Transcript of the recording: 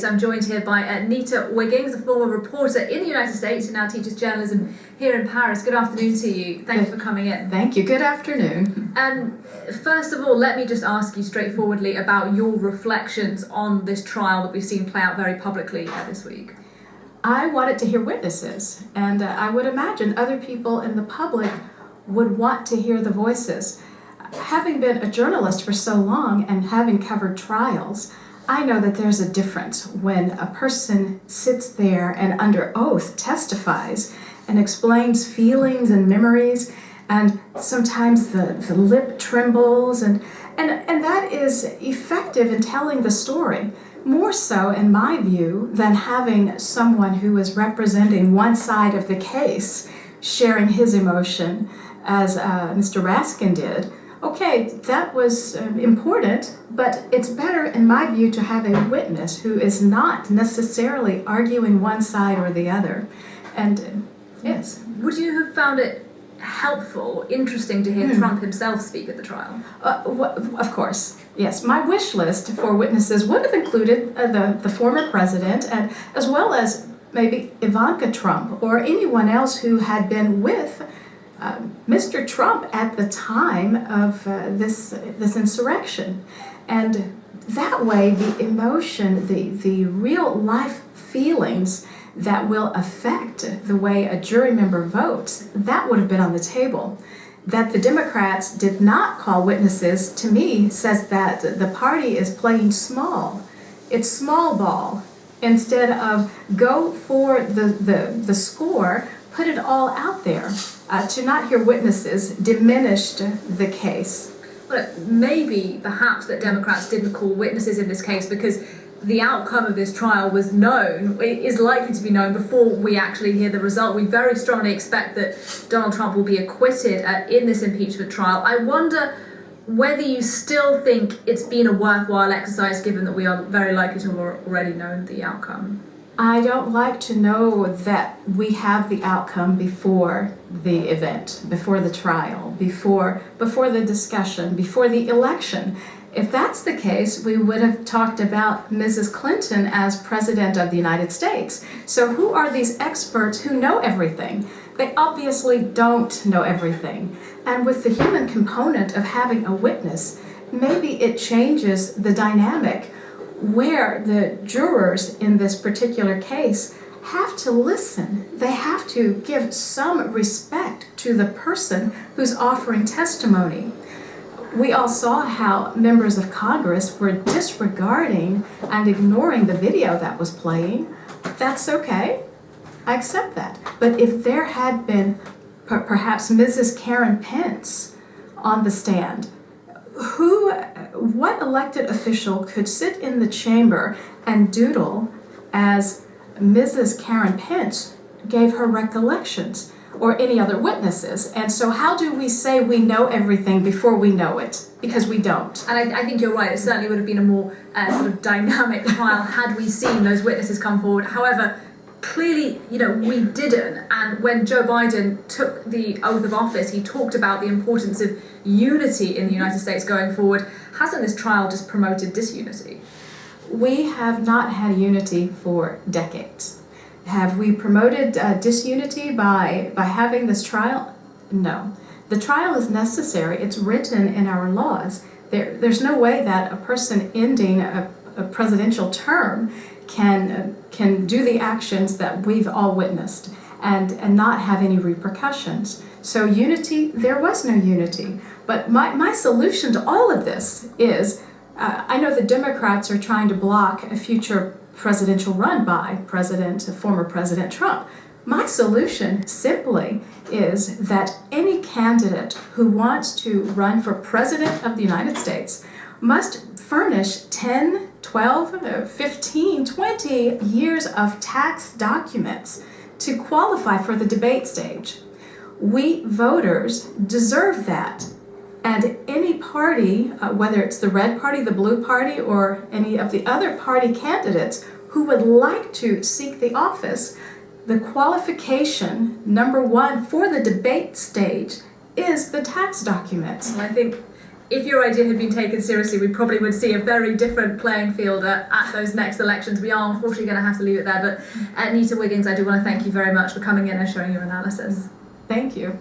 I'm joined here by Nita Wiggins, a former reporter in the United States who now teaches journalism here in Paris. Good afternoon to you. Thank you for coming in. Thank you. Good afternoon. And first of all, let me just ask you straightforwardly about your reflections on this trial that we've seen play out very publicly this week. I wanted to hear witnesses, and I would imagine other people in the public would want to hear the voices. Having been a journalist for so long and having covered trials, I know that there's a difference when a person sits there and under oath testifies and explains feelings and memories, and sometimes the lip trembles, and that is effective in telling the story. More so, in my view, than having someone who is representing one side of the case sharing his emotion, as Mr. Raskin did. Okay, that was important, but it's better, in my view, to have a witness who is not necessarily arguing one side or the other. And yes. Would you have found it helpful, interesting to hear Trump himself speak at the trial? Of course, yes. My wish list for witnesses would have included the former president, and as well as maybe Ivanka Trump or anyone else who had been with Mr. Trump at the time of this insurrection. And that way, the emotion, the real life feelings that will affect the way a jury member votes, that would have been on the table. That the Democrats did not call witnesses, to me, says that the party is playing small. It's small ball. Instead of go for the score, put it all out there. To not hear witnesses diminished the case. Well, maybe, perhaps, that Democrats didn't call witnesses in this case because the outcome of this trial was known, it is likely to be known before we actually hear the result. We very strongly expect that Donald Trump will be acquitted in this impeachment trial. I wonder whether you still think it's been a worthwhile exercise, given that we are very likely to have already known the outcome. I don't like to know that we have the outcome before the event, before the trial, before the discussion, before the election. If that's the case, we would have talked about Mrs. Clinton as President of the United States. So who are these experts who know everything? They obviously don't know everything. And with the human component of having a witness, maybe it changes the dynamic where the jurors in this particular case have to listen. They have to give some respect to the person who's offering testimony. We all saw how members of Congress were disregarding and ignoring the video that was playing. What okay. I accept that. But if there had been perhaps Mrs. Karen Pence on the stand, what elected official could sit in the chamber and doodle as Mrs. Karen Pence gave her recollections, or any other witnesses? And so how do we say we know everything before we know it? Because we don't. And I think you're right. It certainly would have been a more sort of dynamic trial had we seen those witnesses come forward. However, clearly, we didn't. And when Joe Biden took the oath of office, he talked about the importance of unity in the United States going forward. Hasn't this trial just promoted disunity? We have not had unity for decades. Have we promoted disunity by having this trial? No. The trial is necessary. It's written in our laws. There's no way that a person ending a presidential term can do the actions that we've all witnessed and not have any repercussions. So unity, there was no unity. But my solution to all of this is, I know the Democrats are trying to block a future presidential run by former President Trump. My solution simply is that any candidate who wants to run for President of the United States must furnish 10, 12, 15, 20 years of tax documents to qualify for the debate stage. We voters deserve that. And any party, whether it's the red party, the blue party, or any of the other party candidates who would like to seek the office, the qualification, number one, for the debate stage is the tax documents. And I think if your idea had been taken seriously, we probably would see a very different playing field at those next elections. We are unfortunately going to have to leave it there. But Nita Wiggins, I do want to thank you very much for coming in and showing your analysis. Thank you.